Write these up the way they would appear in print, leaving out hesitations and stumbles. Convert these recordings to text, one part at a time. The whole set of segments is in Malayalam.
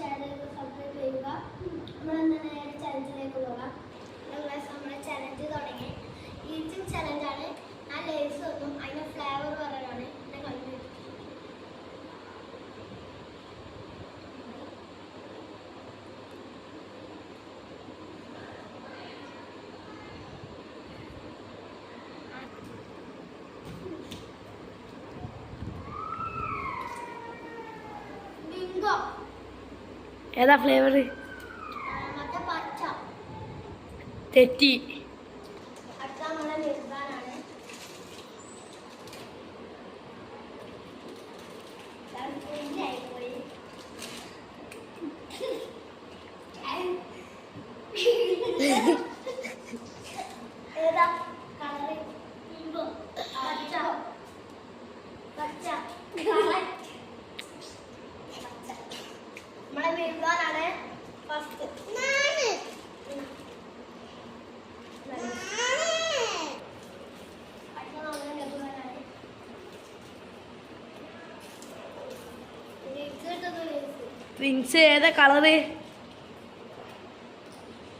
ഷെയർ ചെയ്യുക, സബ്സ്ക്രൈബ് ചെയ്യുക. നമ്മൾ നേരെ ചലഞ്ചിലേക്ക് പോകാം. നമ്മുടെ ചലഞ്ച് തുടങ്ങി. ഈറ്റിംഗ് ചലഞ്ചാണ്. ആ ലേസ് ഒന്നും അതിൻ്റെ ഫ്ലേവർ പറയാനാണ് ഞാൻ കഴിഞ്ഞു. ഏതാ ഫ്ലേവർ? മറ്റേ പച്ച. തെറ്റി. അടുത്ത നമ്മുടെ മിർബാനാണ്. ഏതാ കളറ്? പച്ച. പച്ച. നമ്മുടെ മിർബാനാണ് ഫസ്റ്റ്. വിങ്സ് ഏതാ കളറ്?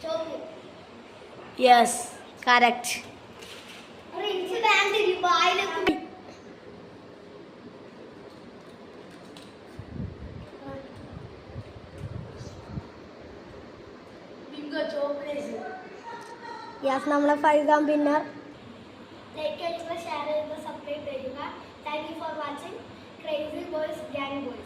ചോപ്പ്. Yes, correct. റിച്ച് ബാൻഡ് വായിലേക്ക്. യെസ്, നമ്മളെ 5 വിന്നർ. ലൈക്ക് ചെയ്യുക, ഷെയർ ചെയ്യുക, സബ്സ്ക്രൈബ് ചെയ്യുക. Thank you for watching crazy boys gang boys.